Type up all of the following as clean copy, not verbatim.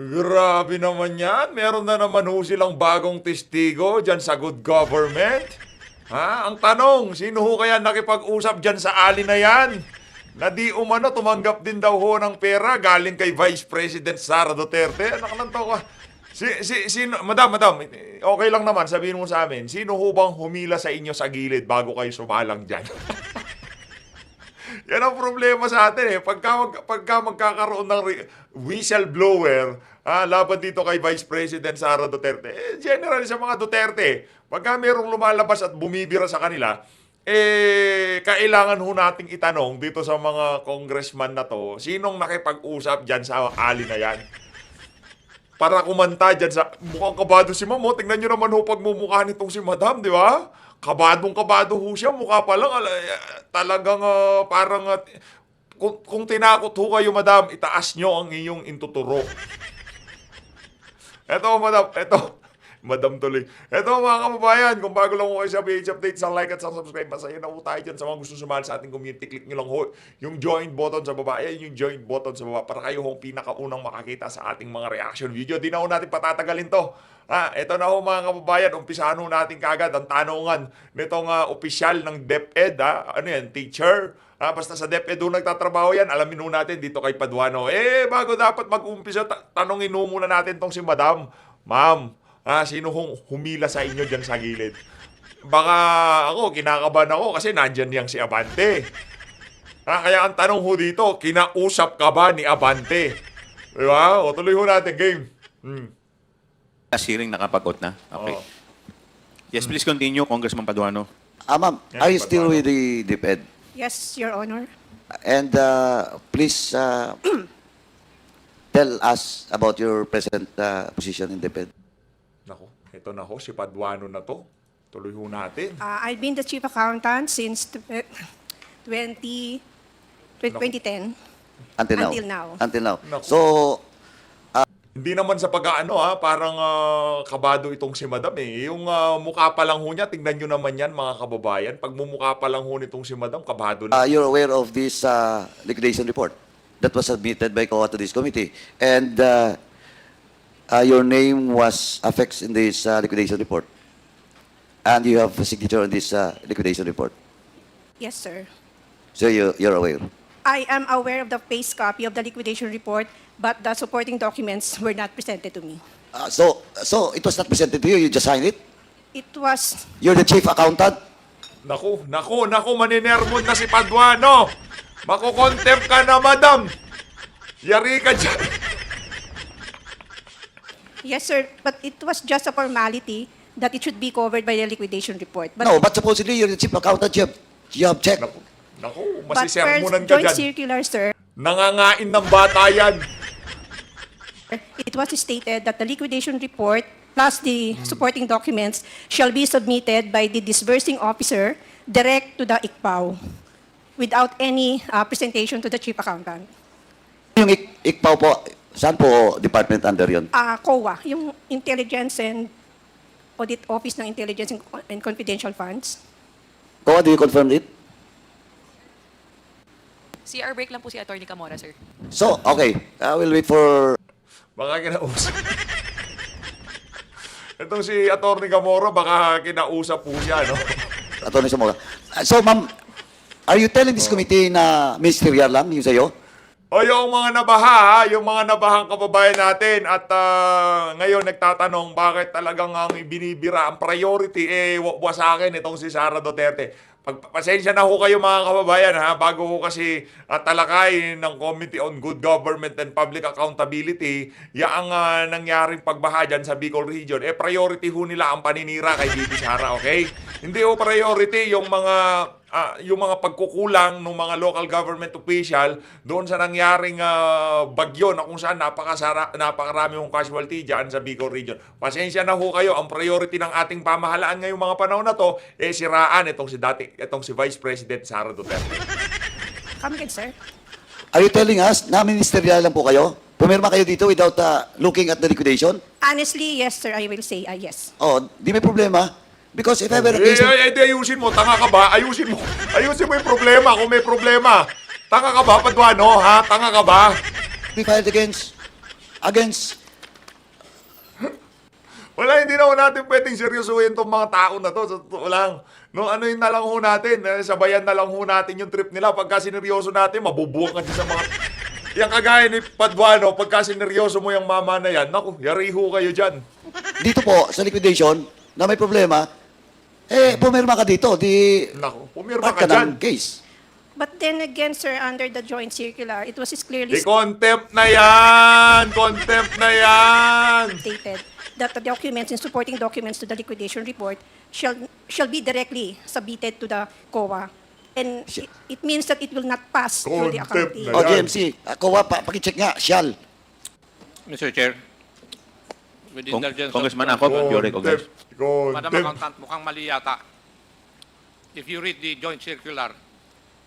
Grabe naman yan. Meron na naman ho silang bagong testigo dyan sa good government. Ha? Ang tanong, sino ho kaya nakipag-usap dyan sa ali na yan? Na di umano, tumanggap din daw ho ng pera galing kay Vice President Sara Duterte. Anak ng to ka. Sino, madam, okay lang naman, sabihin mo sa amin, sino ho bang humila sa inyo sa gilid bago kayo sumalang dyan? Yan ang problema sa atin eh. Pagka magkakaroon ng whistleblower laban dito kay Vice President Sara Duterte, generally sa mga Duterte, pagka merong lumalabas at bumibira sa kanila, kailangan ho nating itanong dito sa mga congressman na to, sinong nakipag-usap dyan sa ali na yan? Para kumanta dyan sa, mukhang kabado si Ma'am, tingnan nyo naman ho pagmumukha nitong si Madam, di ba? Kabadong-kabado ho siya, mukha pa lang, talagang parang, kung tinakot ho kayo, Madam, itaas nyo ang iyong intuturo. Eto, Madam, Madam tuloy. Eto mga kababayan, kung bago lang ko kayo sa PH Update, sa like at sa subscribe, masaya na po tayo dyan sa mga gusto sumali sa ating community. Click nyo lang ho yung join button sa baba. Ayan yung join button sa baba para kayo hong pinakaunang makakita sa ating mga reaction video. Di na ho natin patatagalin to. Ito na ho mga kababayan, umpisahan ho natin kagad ang tanungan nitong opisyal ng DepEd. Ano yan, teacher? Basta sa DepEd ho nagtatrabaho yan, alamin ho natin dito kay Paduano. Bago dapat mag-umpisa, tanongin ho muna natin tong si Madam. Ma'am, sino hong humila sa inyo dyan sa gilid? Baka ako, kinakabahan ako kasi nandyan yang si Abante. Kaya ang tanong ho dito, kinausap ka ba ni Abante? Diba? O tuloy ho natin, game. Last hearing nakapag-out na. Okay. Oo. Yes, please continue, Congressman Paduano. Ma'am, Yan, are you Paduano. still with the DepEd? Yes, Your Honor. And please tell us about your present position in DepEd. Nako, ito na ho, si Paduano na to. Tuloy ho natin. I've been the chief accountant since 2010 Until now. Until now. Until now. Naku. So, Hindi naman sa pag-ano parang kabado itong si Madam eh. Yung mukha pa lang ho niya, tingnan nyo naman yan mga kababayan. Pag mumukha pa lang ho nitong si Madam, kabado na. you're aware of this liquidation report that was submitted by COA to this committee. And your name was affixed in this liquidation report. And you have a signature on this liquidation report. Yes, sir. So you're aware. I am aware of the face copy of the liquidation report, but the supporting documents were not presented to me. So it was not presented to you, you just signed it? It was, You're the chief accountant? Naku, maninermon na si Paduano. Makukontempt ka na, Madam. Yari ka dyan. yes, sir, but it was just a formality that it should be covered by the liquidation report. But, No, but supposedly you're the chief accountant, you have checked. Naku, but masisermonan first, ka joint dyan. circular, sir, Nangangain ng bata yan. it was stated that the liquidation report plus the supporting documents shall be submitted by the disbursing officer direct to the ICPAO without any presentation to the chief accountant. Yung ICPAO po, saan po department under yun? COA, yung Intelligence and Audit Office ng Intelligence and Confidential Funds. COA, do you confirm it? CR break lang po si Attorney Camora, sir. So, okay, I will wait for... Baka kinausap. Itong si Atty. Gamora, baka kinausap po siya, no? Atty. Zamora. So, ma'am, are you telling this committee na ministerial lang yung sa'yo? O yung mga nabaha, yung mga nabahang kababayan natin at ngayon nagtatanong bakit talagang ang binibira, ang priority wa sa akin itong si Sara Duterte. Pasensya na ho kayo mga kababayan bago ho kasi talakay ng Committee on Good Government and Public Accountability yaang nangyaring pagbaha dyan sa Bicol Region. Priority ho nila ang paninira kay Bibi Sara, okay? Hindi ho priority yung mga pagkukulang ng mga local government official doon sa nangyaring bagyo na kung saan napakarami hong casualty dyan sa Bicol Region. Pasensya na ho kayo, ang priority ng ating pamahalaan ngayong mga panahon na to siraan itong si Vice President Sara Duterte. Come again, sir. Are you telling us na ministerial lang po kayo? Pumirma kayo dito without looking at the liquidation? Honestly, yes, sir, I will say yes. Oh, di may problema. Because if ever a case... Ayusin mo, tanga ka ba? Ayusin mo yung problema kung may problema. Tanga ka ba, Paduano, ha? Tanga ka ba? be filed against Wala, hindi na ho natin pwedeng seryosohin tong mga tao na to. Sa totoo lang. No, ano yun na lang ho natin. Sabayan na lang ho natin yung trip nila. Pagka sineryoso natin, mabubuwang ka dyan sa mga... Yung kagaya ni Paduano, pagka sineryoso mo yung mama na yan, naku, yari ho kayo dyan. Dito po, sa liquidation, na may problema, pumirma ka dito, di Naku, pumirma part ka ka ng dyan. case. But then again, sir, under the joint circular, it was clearly Contempt na yan! Contempt na yan! stated that the documents and supporting documents to the liquidation report shall be directly submitted to the COA. And it means that it will not pass through the Contempt accounting. na O, Ayan. GMC, ako pakicheck nga, shall. Mr. Chair, with the indulgence Congressman of Acop, you recognize. Madam Contempt. Accountant, mukhang mali yata. If you read the joint circular,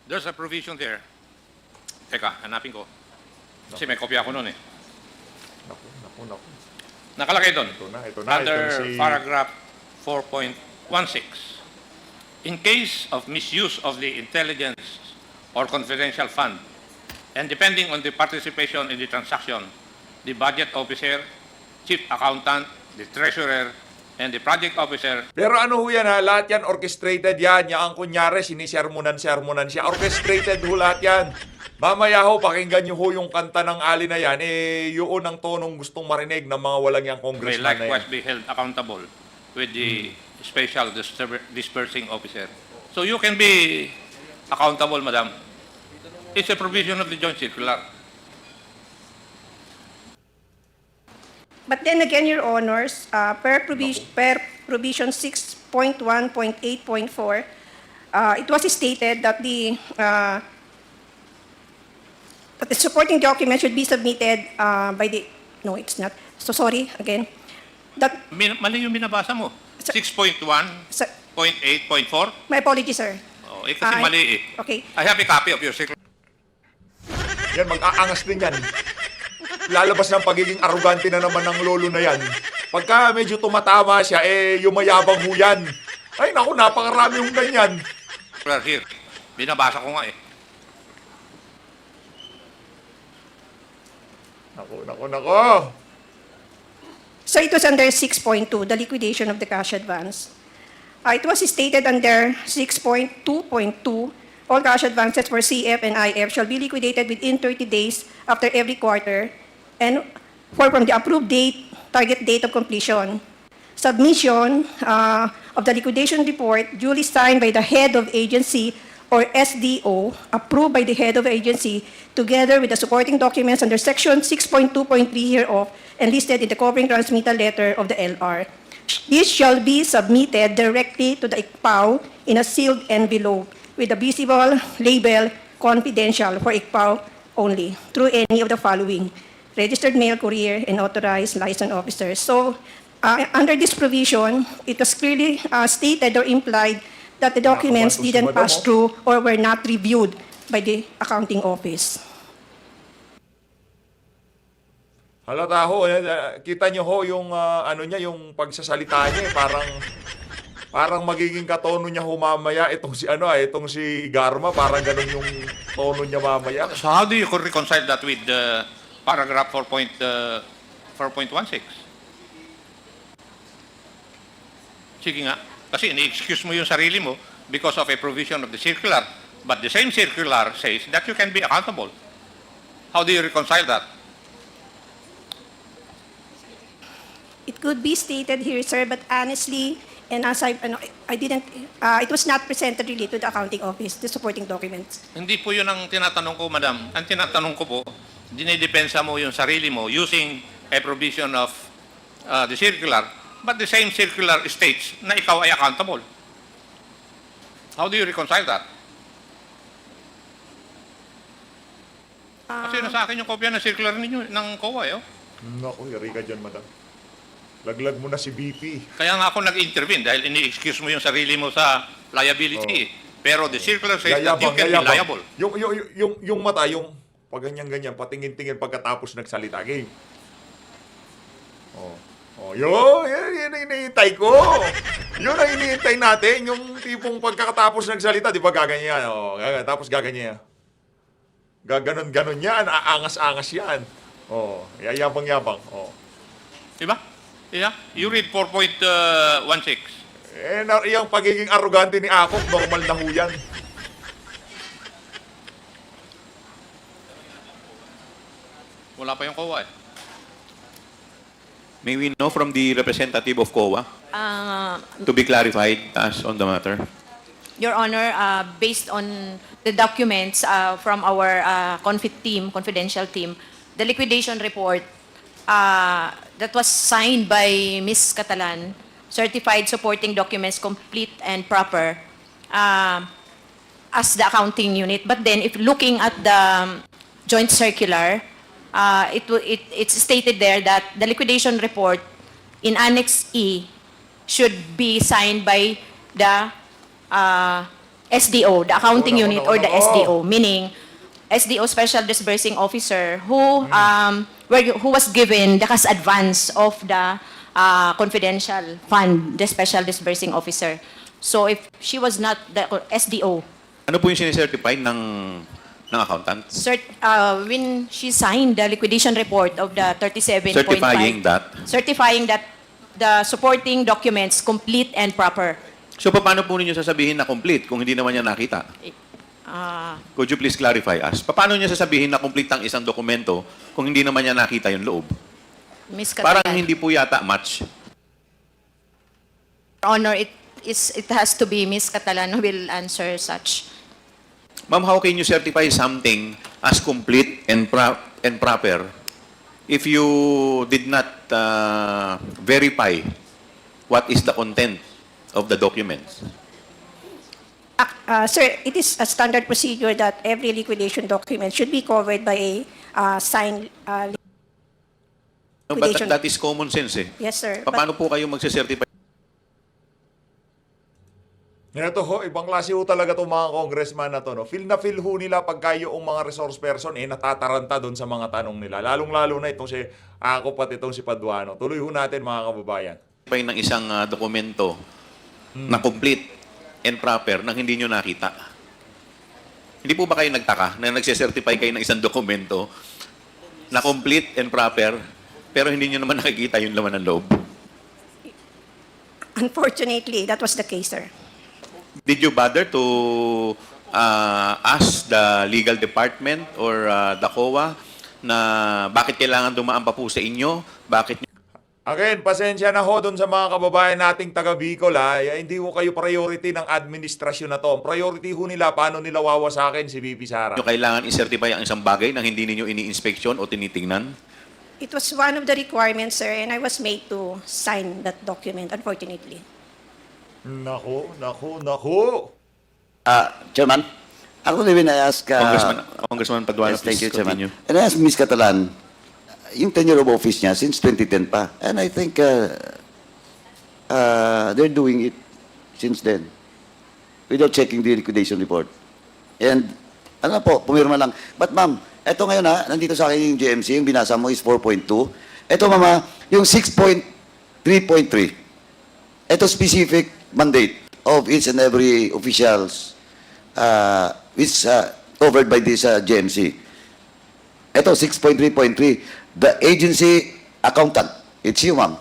there's a provision there. Teka, hanapin ko. Kasi may kopya ako nun eh. Naku. Nakalagay doon. Ito na. Under Ito si... paragraph 4.16. In case of misuse of the intelligence or confidential fund, and depending on the participation in the transaction, the budget officer, chief accountant, the treasurer, and the project officer Pero ano ho yan ha? Lahat yan orchestrated yan. Yang kunyari, sinisermonan siya. Orchestrated ho lahat yan. Mamaya ho, pakinggan nyo ho yung kanta ng Ali na yan. Yun ang tonong gustong marinig ng mga walang yang may congressman na yan. likewise be held accountable with the special dispersing officer. So you can be accountable, madam. It's a provision of the joint circular. But then again, Your Honors, per provision 6.1.8.4, it was stated that the supporting document should be submitted by the... No, it's not. So sorry, again. That, Mali yung binabasa mo. Sir- 6.1.8.4? Sir- my apologies, sir. Oh, kasi I- mali eh. Okay. I have a copy of your circular. Yan, mag-aangas din yan. Lalabas ng pagiging arugante na naman ng lolo na yan. Pagka medyo tumatama siya, yumayabang ho yan. Ay, naku, napakarami hong ganyan. Here. Binabasa ko nga eh. Naku. So it was under 6.2, the liquidation of the cash advance. It was stated under 6.2.2, all cash advances for CF and IF shall be liquidated within 30 days after every quarter and from the approved date, target date of completion. Submission of the liquidation report duly signed by the head of agency or SDO, approved by the head of agency, together with the supporting documents under section 6.2.3 hereof and listed in the covering transmittal letter of the LR. This shall be submitted directly to the ICPAO in a sealed envelope with a visible label confidential for ICPAO only through any of the following: registered mail courier and authorized licensed officers. So, under this provision, it was clearly stated or implied that the documents Nakabantos si didn't Madam, pass oh. through or were not reviewed by the accounting office. Halata ho, kita nyo ho yung yung pagsasalita niya, parang magiging katono niya ho mamaya itong si Garma, parang ganun yung tono niya mamaya. So how do you reconcile that with paragraph 4.16? Sige nga. Kasi ini-excuse mo yung sarili mo because of a provision of the circular. But the same circular says that you can be accountable. How do you reconcile that? It could be stated here, sir, but honestly, and as I didn't, it was not presented really to the accounting office, the supporting documents. Hindi po yun ang tinatanong ko, madam. Ang tinatanong ko po, dinidepensa mo yung sarili mo using a provision of the circular, but the same circular states na ikaw ay accountable. How do you reconcile that? Kasi nasa akin yung kopya ng circular ninyo, ng COA, eh. Oh. Naku, yari ka dyan, madam. Laglag mo na si BP. Kaya nga ako nag-intervene dahil ini-excuse mo yung sarili mo sa liability. Pero the circular says that you can be liable. Yung mata, yung pag ganyan, patingin-tingin pagkatapos nagsalita. Game. Yan ang iniintay ko. Yun ang iniintay natin. Yung tipong pagkatapos nagsalita, di ba gaganyan? Tapos gaganyan. Gaganon-ganon yan. Aangas-angas yan. Yayabang-yabang. Diba? Yeah, you read 4.16. Yung pagiging arrogante ni Akop, normal na ho yan. Wala pa yung COA eh. May we know from the representative of COA to be clarified as on the matter? Your Honor, based on the documents from our confidential team, the liquidation report that was signed by Ms. Catalan, certified supporting documents complete and proper as the accounting unit. But then, if looking at the joint circular, it's stated there that the liquidation report in Annex E should be signed by the SDO, the accounting No, no, unit no, or the no. SDO, meaning SDO Special Disbursing Officer who was given the cash advance of the confidential fund, the Special Disbursing Officer. So if she was not the SDO, Ano po yung sinicertify ng accountant? when she signed the liquidation report of the 37.5, Certifying that? the supporting documents complete and proper. So, paano po ninyo sasabihin na complete kung hindi naman niya nakita? Could you please clarify us? Paano niya sasabihin na complete ang isang dokumento kung hindi naman niya nakita yung loob? Ms. Parang Catalan. hindi po yata match. Honor, it has to be Ms. Catalan who will answer such. Ma'am, how can you certify something as complete and proper if you did not verify what is the content of the documents? Sir, it is a standard procedure that every liquidation document should be covered by a signed No, but liquidation. that is common sense eh. Yes, sir. Paano po kayo magsicertify? Ito ho, ibang klase ho talaga itong mga congressman na to. No? Feel na feel ho nila pagka yung mga resource person natataranta doon sa mga tanong nila. Lalong-lalo na itong si Akop at itong si Paduano. Tuloy ho natin mga kababayan. Ng isang dokumento na complete and proper nang hindi nyo nakita. Hindi po ba kayo nagtaka na nagsicertify kayo ng isang dokumento na complete and proper pero hindi nyo naman nakikita yung laman ng loob? Unfortunately, that was the case, sir. Did you bother to ask the legal department or the COA na bakit kailangan dumaan pa po sa inyo? Bakit Again, pasensya na ho doon sa mga kababayan nating taga Bicol ha. Hindi ho kayo priority ng administrasyon na to. Ang priority ho nila, paano nila wawasakin si VP Sara. nyo kailangan i-certify ang isang bagay na hindi ninyo ini-inspeksyon o tinitingnan? It was one of the requirements, sir, and I was made to sign that document, unfortunately. Naku. Chairman, actually when I ask... Congressman Paduano, yes, thank you, please Chairman. continue. And I asked Ms. Catalan, yung tenure of office niya since 2010 pa. And I think they're doing it since then without checking the liquidation report. And ano po, pumirma lang. But ma'am, eto ngayon nandito sa akin yung GMC, yung binasa mo is 4.2. Eto mama, yung 6.3.3. Eto specific mandate of each and every officials which covered by this GMC. Ito, 6.3.3. The agency accountant. It's you, ma'am.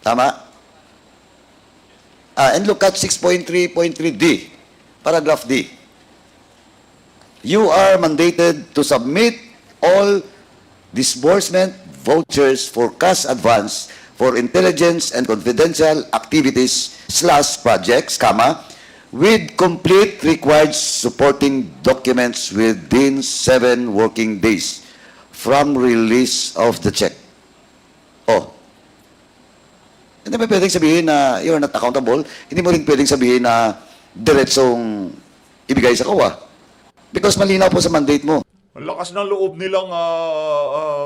Tama? And look at 6.3.3D. Paragraph D. You are mandated to submit all disbursement vouchers for cash advance for intelligence and confidential activities / projects, with complete required supporting documents within 7 working days from release of the check. Oh. Hindi mo pwedeng sabihin na you're not accountable. Hindi mo rin pwedeng sabihin na diretsong ibigay sa COA. Because malinaw po sa mandate mo. Ang lakas ng loob nilang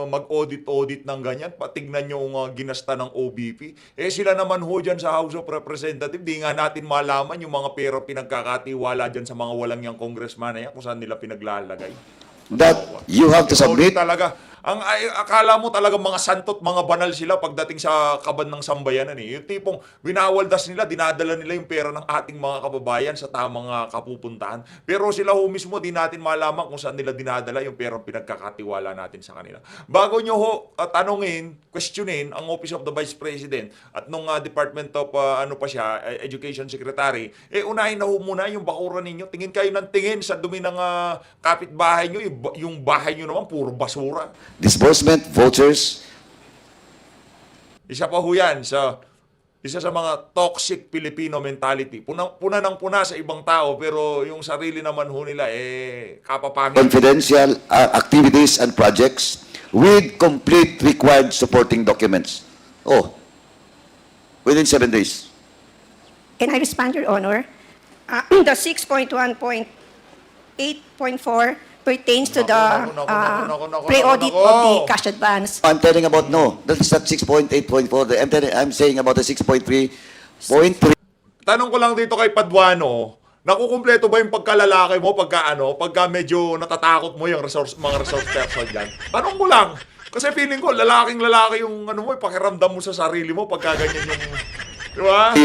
mag-audit ng ganyan. Patignan yung ginasta ng OBP. Sila naman ho dyan sa House of Representatives. Di nga natin malaman yung mga pera pinagkakatiwala dyan sa mga walang yung congressman na yan kung saan nila pinaglalagay. That you have to submit. Talaga. Akala mo talaga mga santot, mga banal sila pagdating sa kaban ng sambayanan eh. Yung tipong winawaldas nila, dinadala nila yung pera ng ating mga kababayan sa tamang kapupuntahan. Pero sila ho mismo, di natin malaman kung saan nila dinadala yung perang pinagkakatiwala natin sa kanila. Bago nyo ho tanungin, questionin ang Office of the Vice President at nung Department of Education Secretary, unahin na ho muna yung bakuran ninyo. Tingin kayo ng tingin sa dumi ng kapitbahay nyo, yung bahay nyo naman puro basura. Disbursement, vouchers, Isa pa ho yan isa sa mga toxic Filipino mentality. Puna ng puna sa ibang tao, pero yung sarili naman ho nila, kapapangit. confidential activities and projects with complete required supporting documents. Oh, within 7 days. Can I respond, Your Honor? The 6.1.8.4 pertains to the Naku. pre-audit of the cash advance. I'm telling about no. That is not 6.8.4. I'm saying about the 6.3.3. Tanong ko lang dito kay Paduano, nakukumpleto ba yung pagkalalaki mo pagka medyo natatakot mo yung mga resource person dyan? Tanong ko lang. Kasi feeling ko, lalaking-lalaki yung pakiramdam mo sa sarili mo pagka ganyan yung... Di ba?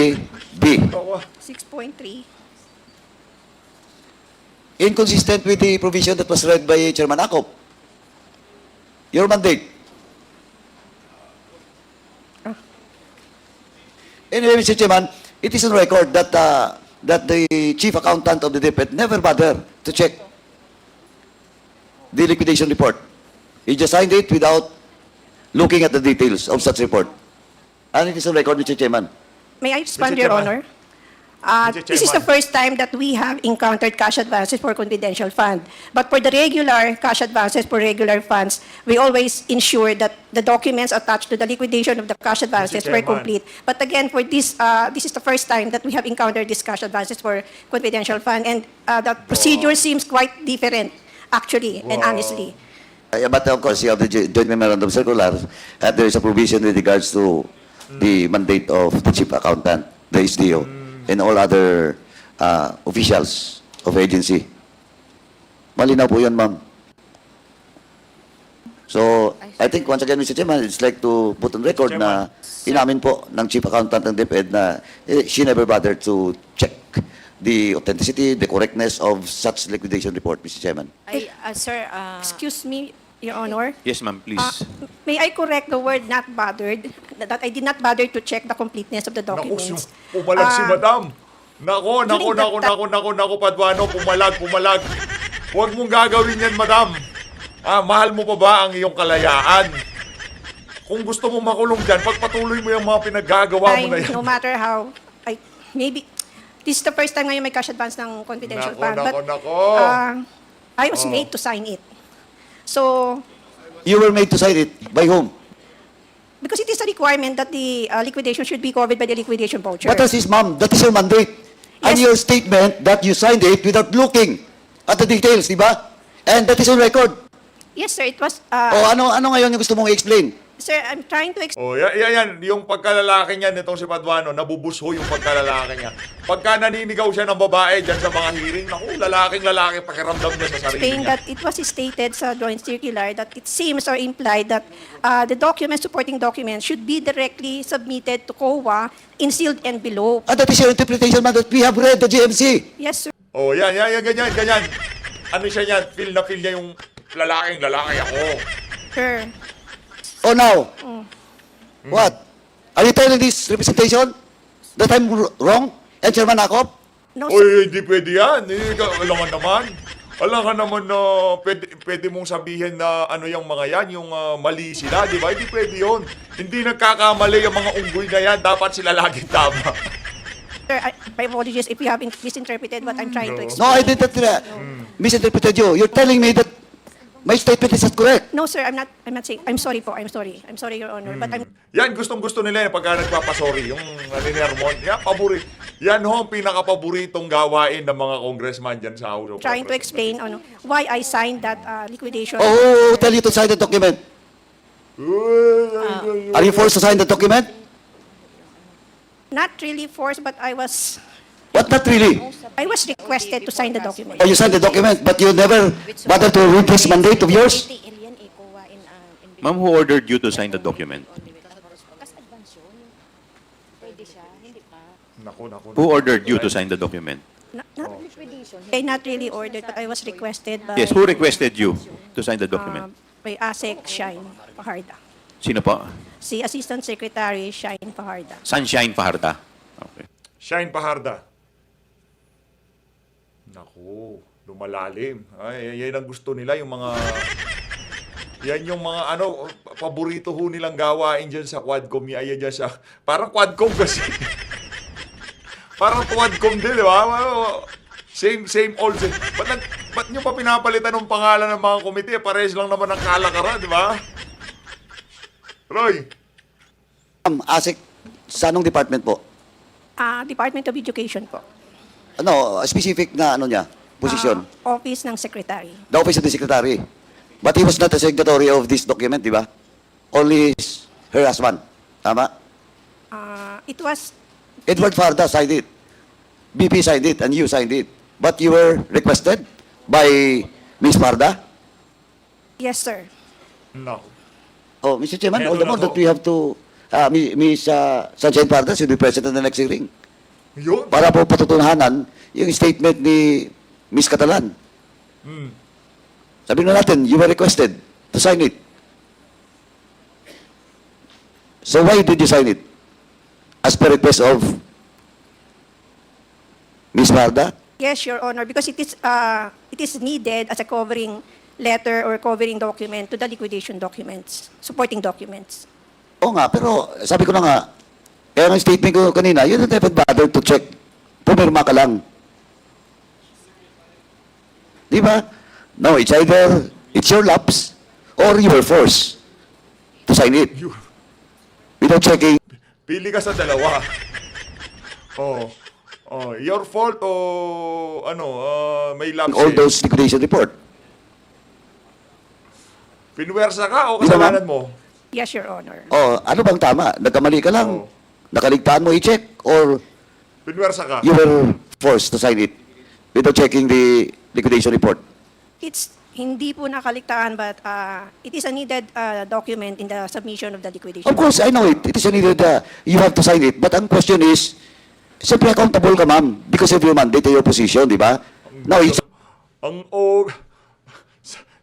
B. Ako. 6.3. Inconsistent with the provision that was read by Chairman Akop. Your mandate. Anyway, Mr. Chairman, it is on record that that the chief accountant of the DepEd never bothered to check the liquidation report. He just signed it without looking at the details of such report. And it is on record, Mr. Chairman. May I respond, Mr. Your Chairman. Honor? Mr. This is the Chairman. first time that we have encountered cash advances for confidential fund. But for the regular cash advances for regular funds, we always ensure that the documents attached to the liquidation of the cash advances were Chairman. complete. But again, for this is the first time that we have encountered these cash advances for confidential fund, and the procedure seems quite different, actually, and honestly. But of course, you have the joint memorandum circular, and there is a provision with regards to the mandate of the chief accountant, the SDO, and all other officials of agency. Malinaw po yan, ma'am. So, I think once again, Mr. Chairman, it's like to put on record na inamin po ng chief accountant ng DepEd na she never bothered to check the authenticity, the correctness of such liquidation report, Mr. Chairman. Sir, Excuse me, Your Honor. Yes, ma'am, please. May I correct the word not bothered? That I did not bother to check the completeness of the Naku, documents. pumalag si Madam. Nako, During the Paduano, pumalag. Huwag mong gagawin yan, Madam. Mahal mo pa ba ang iyong kalayaan? Kung gusto mo makulong dyan, pagpatuloy mo yung mga pinaggagawa mo na yan. No matter how, maybe, this is the first time ngayon may cash advance ng confidential fund. Nako. I was made to sign it. So, You were made to sign it. By whom? because it is a requirement that the liquidation should be covered by the liquidation voucher. What is this, ma'am? That is your mandate. And Yes. your statement that you signed it without looking at the details, di ba? And that is on record. Yes, sir, it was, O ano ngayon yung gusto mong i-explain? sir, I'm trying to explain. Yan. Yung pagkalalaki niya nitong si Paduano, nabubusho yung pagkalalaki niya. Pagka naninigaw siya ng babae dyan sa mga hearing, naku, lalaking-lalaki, pakiramdam niya sa sarili niya. That it was stated sa joint circular that it seems or implied that the supporting documents should be directly submitted to COA in sealed envelope. And that is your interpretation, ma'am, that we have read the GMC. Yes, sir. Yan, ganyan. Ano siya yan? Feel niya yung lalaking-lalaki ako. Sir. O now, what? Are you telling this representation that I'm wrong? And Chairman Akop? No, sir. Hindi pwede yan. Alam ka naman na pwede mong sabihin na ano yung mga yan, yung mali sila, di ba? Hindi pwede yun. Hindi nagkakamali yung mga unggoy na yan. Dapat sila lagi tama. Sir, my apologies if you have misinterpreted what I'm trying to explain. No, I didn't misinterpreted you. You're telling me that my statement is not correct. No, sir, I'm not saying. I'm sorry, Your Honor. But I'm Yan, gustong-gusto nila yan pagka nagpapasorry. Yung Hermon. Yan ho, ang pinaka-paboritong gawain ng mga congressman dyan sa House of trying to explain why I signed that liquidation. Oh, tell you to sign the document. Are you forced to sign the document? Not really forced, but I was What, not really? requested to sign the document. Oh, you signed the document, but you never bothered to read this mandate of yours? Ma'am, who ordered you to sign the document? Naku. Who ordered you to sign the document? I not really ordered, but I was requested by, Yes, who requested you to sign the document? by ASEC Shine Fajarda. Sino po? Si Assistant Secretary Shine Fajarda. Sunshine Fajarda. Okay. Shine Paharda. Naku, lumalalim. Ay, yan ang gusto nila, yung mga... Yan yung mga paborito ho nilang gawain dyan sa Quadcom. Yan dyan sa... Parang Quadcom kasi. Parang Quadcom din, di ba? Same old. Ba't nyo pa pinapalitan ng pangalan ng mga komite? Pares lang naman ang kalakaran, di ba? Roy, ASEC, sa anong department po? Department of Education po. Ano, specific na ano niya, position? Office ng Secretary. The office of the secretary. But he was not the signatory of this document, di ba? Only her husband. Tama? It was, Edward Farda signed it. BP signed it and you signed it. But you were requested by Ms. Farda? yes sir. naku. Oh, Mr. Chairman, all Meron the more ako. that we have to, Ms. Sunshine Farda should be present in the next hearing. Yun. Para po patutunahanan yung statement ni Ms. Catalan. Sabi na natin, you were requested to sign it. So why did you sign it? As per request of Ms. Farda? Yes, Your Honor, because it is needed as a covering letter or covering document to the liquidation documents, supporting documents. Oo nga, pero sabi ko na nga, kaya ang statement ko kanina, you don't even bother to check. Pumirma ka lang. Di ba? No, it's either it's your lapse or you were forced to sign it You- without checking. Pili ka sa dalawa. Your fault o may lapse. All those liquidation report. Pinwersa ka o Di ba, kasalanan ma'am? mo? Yes, Your Honor. Oh, ano bang tama? Nagkamali ka lang? Oo. Nakaligtaan mo i-check or Pinwersa ka. you were forced to sign it without checking the liquidation report? It's hindi po nakaligtaan, but it is a needed document in the submission of the liquidation. Of course, I know it. It is needed, you have to sign it. But ang question is, siyempre accountable ka, ma'am, because of your mandate and your position, di ba? Now, it's,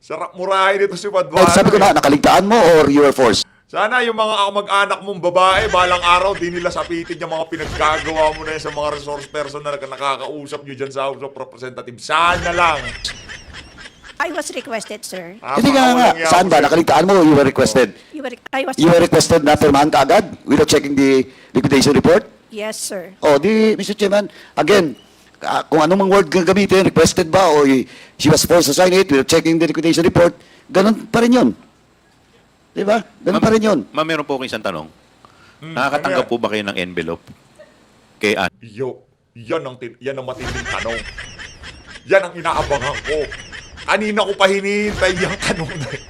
Sarap murahin ito si Padwano. sabi ko na, nakaligtaan mo or you were forced? Sana yung mga mag-anak mong babae, balang araw, di nila sapitin yung mga pinaggagawa mo na yan sa mga resource person na nakakausap nyo dyan sa House of Representatives. Sana lang. I was requested, sir. Hindi nga nga. Saan ba? Nakaligtaan mo or you were requested? You were requested na pirmahan ka agad without checking the liquidation report? Yes, sir. O, di, Mr. Chairman, again, kung anong word gagamitin, requested ba o she was forced to sign it without checking the liquidation report, ganun pa rin yun. Di ba? Ganun pa rin yun. Ma'am, meron po akong isang tanong. Nakakatanggap po ba kayo ng envelope? Kay Yan ang matinding tanong. Yan ang inaabangan ko. Kanina ko pa hinihintay yung tanong na yun.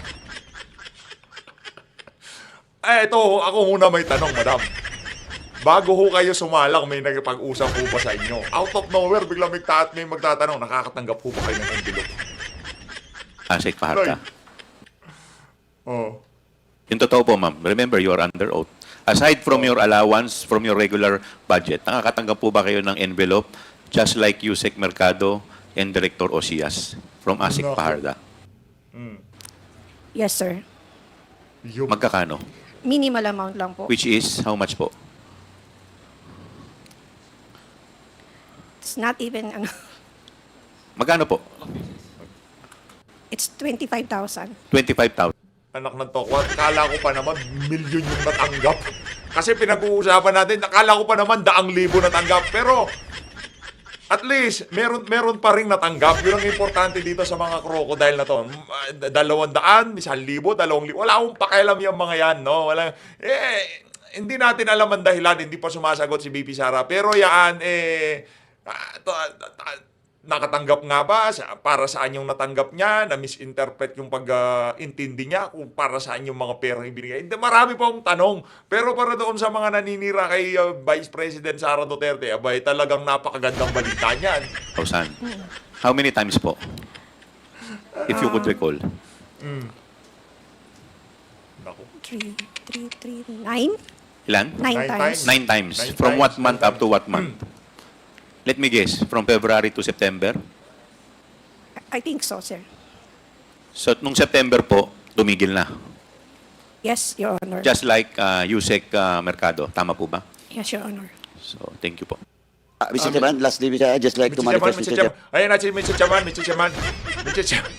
Ito, ako muna may tanong, madam. Bago ho kayo sumalang, may nagpag-usap po ba sa inyo? Out of nowhere, biglang may magtatanong, nakakatanggap po ba kayo ng envelope? ASEC Fajarda. Oh. Yung totoo po, ma'am. Remember, you are under oath. Aside from your allowance, from your regular budget, nakakatanggap po ba kayo ng envelope just like Yusek Mercado and Director Osias from ASEC Nako. Fajarda? Yes, sir. Yung, Magkakano? Minimal amount lang po. Which is, how much po? It's not even, Magkano po? it's 25,000. 25,000. anak ng tokwat, kala ko pa naman milyon yung natanggap. Kasi pinag-uusapan natin, akala ko pa naman 100,000 natanggap. Pero at least meron pa ring natanggap. Yun ang importante dito sa mga crocodile na to. 200, 1,000, 2,000. Wala akong pakialam yung mga yan, no? Wala, hindi natin alam ang dahilan, hindi pa sumasagot si BP Sara. Pero yan, nakatanggap nga ba? Para saan yung natanggap niya? Na-misinterpret yung pag-intindi niya kung para saan yung mga perang ibinigay. Hindi, marami pa akong tanong. Pero para doon sa mga naninira kay Vice President Sara Duterte, abay, talagang napakagandang balita niyan. 1,000. How many times po? If you could recall. 9? Ilan? 9 Nine times. times. 9 times. Nine From times, what month nine up to what month? Let me guess. From February to September? I think so, sir. So, nung September po, tumigil na. Yes, Your Honor. Just like Yusek Mercado. Tama po ba? Yes, Your Honor. So, thank you po. Mr. Chairman, lastly, I'd just like to manifest, Mr. Chairman. Ayan na si Mr. Chairman, Mr. Chairman. Mr. Chairman.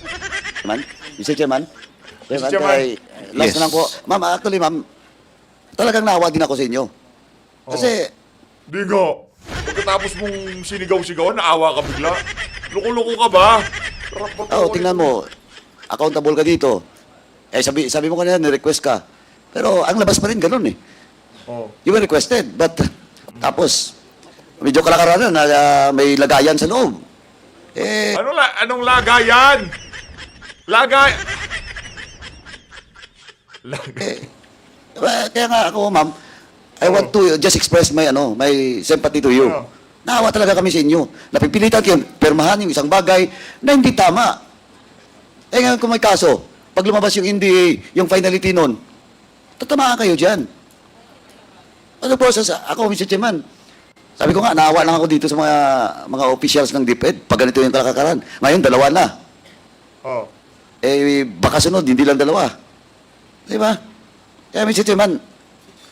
Mr. Chairman. Mr. Chairman. Last Yes. na lang po. Ma'am, actually, ma'am, talagang naawa din ako sa inyo. Kasi, Di nga. Pagkatapos mong sinigaw-sigawan, naawa ka bigla. Loko-loko ka ba? Sarap ba to? tingnan mo, accountable ka dito. Eh, sabi mo kanina, ni-request ka. Pero ang labas pa rin, ganun eh. Oh. You were requested, but tapos, medyo kalakaran na may lagayan sa loob. Eh, Anong lagayan? Lagay... kaya nga ako, ma'am, I want to just express my sympathy to you. Oh. Naawa talaga kami sa inyo. Napipilitan kayo permahan yung isang bagay na hindi tama. Eh ngayon kung may kaso, pag lumabas yung NDA, yung finality nun, tatamaan kayo dyan. Ano po, ako, Mr. Chairman, sabi ko nga, naawa lang ako dito sa mga officials ng DepEd pag ganito yung kalakaran. Ngayon, dalawa na. Oh. Eh, baka sunod, hindi lang dalawa. Di ba? Kaya, Mr. Chairman,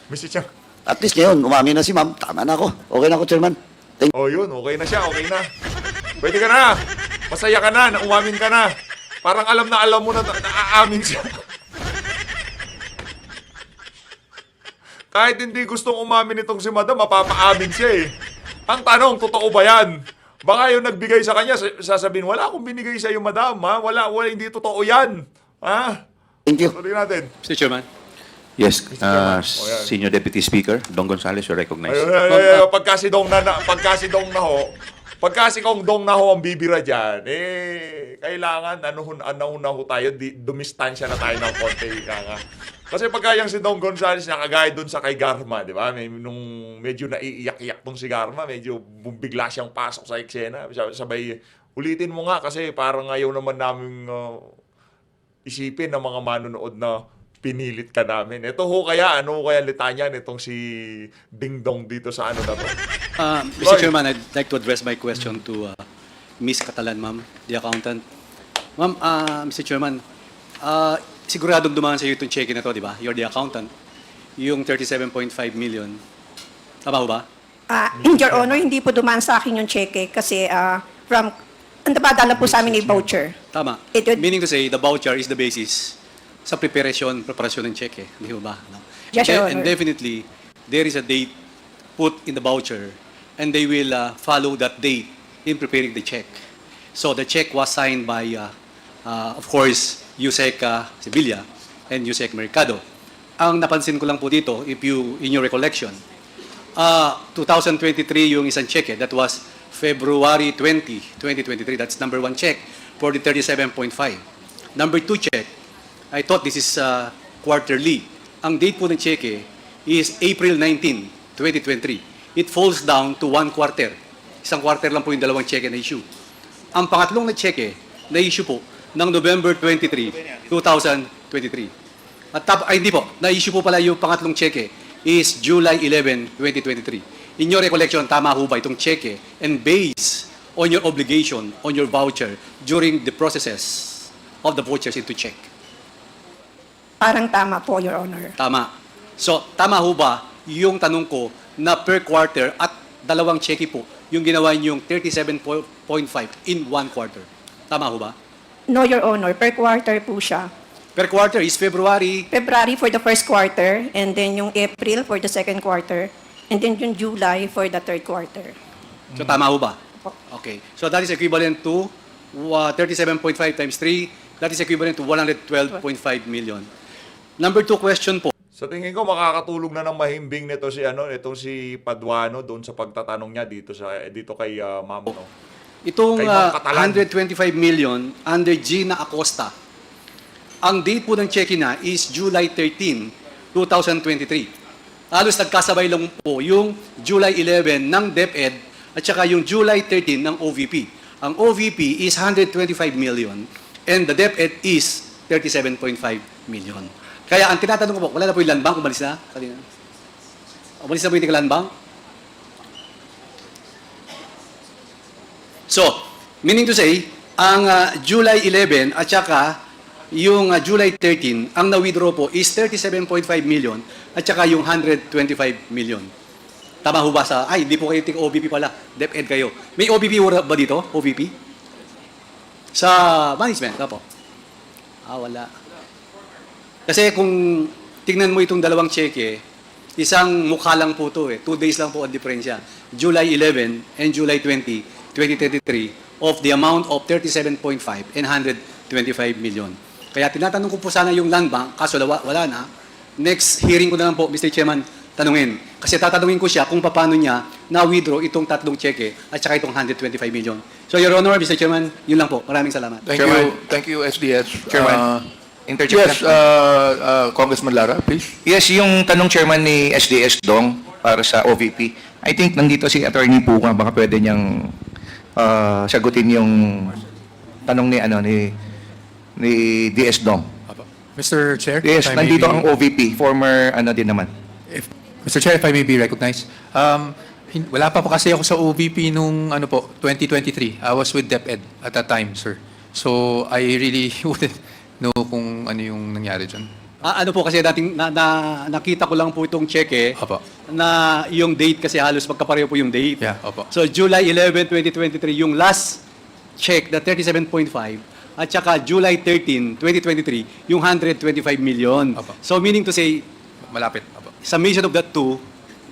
Mr. Chairman. at least ngayon, umamin na si ma'am. Tama na ako. Okay na ako, Chairman. Thank Oh, yun. Okay na siya. Okay na. Pwede ka na. Masaya ka na. Umamin ka na. Parang alam mo na naaamin siya. Kahit hindi gustong umamin itong si Madam, mapapaamin siya eh. Ang tanong, totoo ba yan? Baka yung nagbigay sa kanya, sasabihin, wala akong binigay sa iyo, Madam. Ha? Wala, hindi totoo yan. Ha? Thank you. Tuloy natin. Mr. Chairman. Yes, Chairman. yan. Senior Deputy Speaker, Dong Gonzales, you're recognized. Pagka si Dong na ho ang bibira dyan, kailangan, ano na ho tayo, dumistansya na tayo ng konti, nga. Kasi pagka yung si Dong Gonzales, nakagaya dun sa kay Garma, di ba? Nung medyo naiiyak-iyak tong si Garma, medyo bigla siyang pasok sa eksena. Sabay, ulitin mo nga kasi parang ayaw naman namin isipin ng mga manonood na pinilit ka namin. Ito ho kaya, ano kaya litanya nitong si Ding Dong dito sa ano na to? Mr. Chairman, I'd like to address my question to Ms. Catalan, ma'am, the accountant. Ma'am, Mr. Chairman, siguradong dumaan sa iyo itong check na to, di ba? You're the accountant. Yung 37.5 million. Tama ho ba? Your Honor, hindi po dumaan sa akin yung cheque kasi ang napadala po sa amin ay voucher. Tama. It would- Meaning to say, the voucher is the basis sa preparasyon ng check, di ho ba? No? Yes, Your And Honor. definitely, there is a date put in the voucher and they will follow that date in preparing the check. So the check was signed by, of course, Yusek Sevilla and Yusek Mercado. Ang napansin ko lang po dito, in your recollection, 2023 yung isang check, that was February 20, 2023. That's number 1 check for the 37.5. Number 2 check, I thought this is quarterly. Ang date po ng cheque is April 19, 2023. It falls down to 1 quarter. Isang quarter lang po yung dalawang cheque na issue. Ang pangatlong na cheque na issue po ng November 23, 2023. Hindi po, na issue po pala yung pangatlong cheque is July 11, 2023. In your recollection, tama ho ba itong cheque and based on your obligation, on your voucher during the processes of the vouchers into check? Parang tama po, Your Honor. Tama. So, tama ho ba yung tanong ko na per quarter at dalawang cheque po yung ginawa niyong 37.5 in 1 quarter? Tama ho ba? No, Your Honor. Per quarter po siya. Per quarter is February. February for the first quarter, and then yung April for the second quarter, and then yung July for the third quarter. So, tama ho ba? Okay. So, that is equivalent to 37.5 times 3. That is equivalent to 112.5 million. Number 2 question po. Sa tingin ko makakatulong na ng mahimbing nito itong si Paduano doon sa pagtatanong niya dito kay Ma'am, no. Itong Kay Ma'am Catalan. 125 million under Gina Acosta, ang date po ng check na is July 13, 2023. Halos nagkasabay lang po yung July 11 ng DepEd at saka yung July 13 ng OVP. Ang OVP is 125 million and the DepEd is 37.5 million. Kaya ang tinatanong ko po, wala na po yung land bank, umalis na kanina. Umalis na po yung land bank. So, meaning to say, ang July 11 at saka yung July 13, ang na-withdraw po is 37.5 million at saka yung 125 million. Tama ho ba sa, ay, hindi po kayo ting OVP pala, DepEd kayo. May OVP ba dito? OVP? Sa management, po. Wala. Kasi kung tingnan mo itong dalawang cheque, isang mukha lang po ito eh. 2 days lang po ang diferensya. July 11 and July 20, 2033 of the amount of 37.5 and 125 million. Kaya tinatanong ko po sana yung land bank, kaso wala na. Next hearing ko na lang po, Mr. Chairman, tanungin. Kasi tatanungin ko siya kung paano niya na-withdraw itong tatlong cheque at saka itong 125 million. So, Your Honor, Mr. Chairman, yun lang po. Maraming salamat. Thank you, SDS. Chairman. Yes, Congressman Lara, please. Yes, yung tanong chairman ni SDS Dong para sa OVP. I think nandito si Attorney Puga, baka pwede niyang sagutin yung tanong ni DS Dong. Mr. Chair? Yes, if I may nandito be- ang OVP, former din naman. Mr. Chair, if I may be recognized. Wala pa po kasi ako sa OVP nung 2023. I was with DepEd at that time, sir. So, I really wouldn't know kung ano yung nangyari dyan. Ano po kasi dating nakita ko lang po itong cheque Opo. na yung date kasi halos magkapareho po yung date. Yeah, opo. So July 11, 2023, yung last check na 37.5 at saka July 13, 2023, yung 125 million. Opo. So meaning to say, Malapit. Opo. summation of that two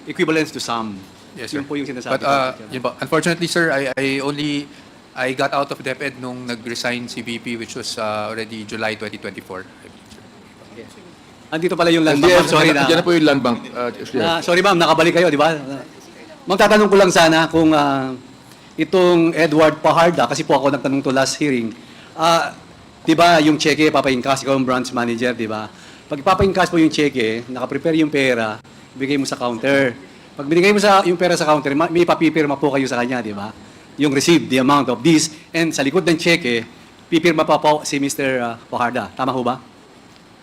equivalents to sum. Yes, sir. Yun po yung sinasabi But, ko. Mr. Chairman. yun po. Unfortunately, sir, I got out of DepEd nung nag-resign si VP, which was already July 2024. Andito pala yung land bank. Ma'am, sorry na. Diyan na po yung land bank. Sorry ma'am, nakabalik kayo, di ba? Magtatanong ko lang sana kung itong Edward Paharda, kasi po ako nagtanong to last hearing, di ba yung cheque, papa-incas, ikaw ang branch manager, di ba? Pag papa-incas po yung cheque, nakaprepare yung pera, bigay mo sa counter. Pag binigay mo yung pera sa counter, may papipirma po kayo sa kanya, di ba? Yung receive, the amount of this, and sa likod ng cheque, pipirma pa po si Mr. Paharda. Tama ho ba?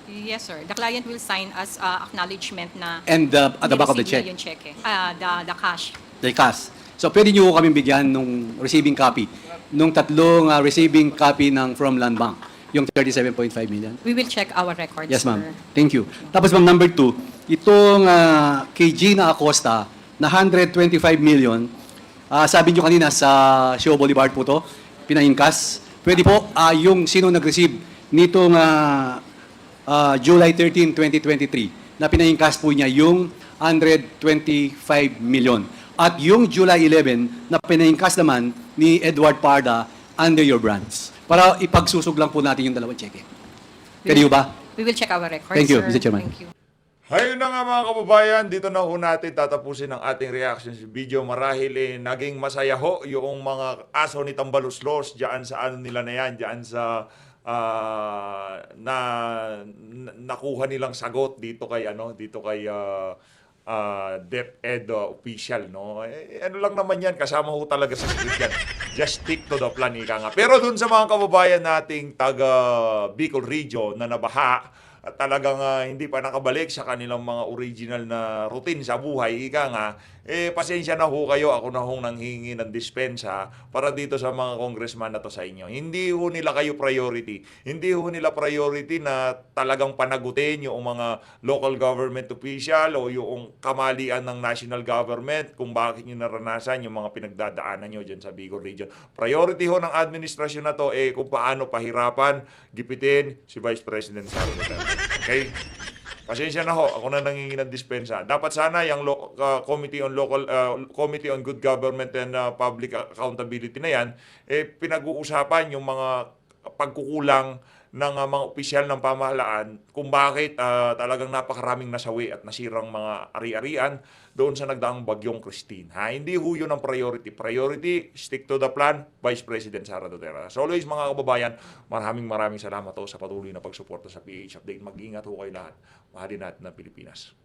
Yes, sir. The client will sign as acknowledgement na And at the back of the check. nireceive niya yung cheque. The cash. The cash. So, pwede nyo kami bigyan nung receiving copy, nung tatlong receiving copy from Land Bank, yung 37.5 million. We will check our records, Yes, ma'am. sir. Thank you. Tapos, ma'am, number 2, itong kay Gina Acosta na 125 million, sabi nyo kanina sa Show Boulevard po to, pinahingkas. Pwede po, yung sino nag-receive nitong July 13, 2023, na pinahingkas po niya yung 125 million. At yung July 11, na pinahingkas naman ni Edward Parda under your branch. Para ipagsusog lang po natin yung dalawang cheque. Pwede ba? We will check our records, Thank you, sir. Mr. Chairman. Thank you. Ayun na nga mga kababayan, dito na ho natin tatapusin ang ating reaction sa video. Marahil naging masaya ho yung mga aso ni Tambaluslos dyan sa nila na yan, dyan sa nakuha nilang sagot dito kay DepEd official, no? Ano lang naman yan, kasama ho talaga sa script yan. Just stick to the plan, ika nga. Pero dun sa mga kababayan nating taga Bicol Region na nabaha, at talagang hindi pa nakabalik sa kanilang mga original na routine sa buhay, ika nga, pasensya na ho kayo, ako na hong nanghingi ng dispensa para dito sa mga congressman na to sa inyo. Hindi ho nila kayo priority. Hindi ho nila priority na talagang panagutin yung mga local government official o yung kamalian ng national government kung bakit nyo naranasan yung mga pinagdadaanan nyo dyan sa Bicol Region. Priority ho ng administrasyon na to kung paano pahirapan, gipitin si Vice President Sara Duterte. Okay? Pasensya na ho, ako na nangingi ng dispensa. Dapat sana yung Committee on Good Government and Public Accountability na yan, pinag-uusapan yung mga pagkukulang ng mga opisyal ng pamahalaan kung bakit talagang napakaraming nasawi at nasirang mga ari-arian doon sa nagdaang bagyong Christine. Hindi ho yun ang priority. Priority, stick to the plan, Vice President Sara Duterte. So always mga kababayan, maraming salamat ho sa patuloy na pagsuporta sa PH Update. Mag-ingat ho kayo lahat. Mahalin natin ang Pilipinas.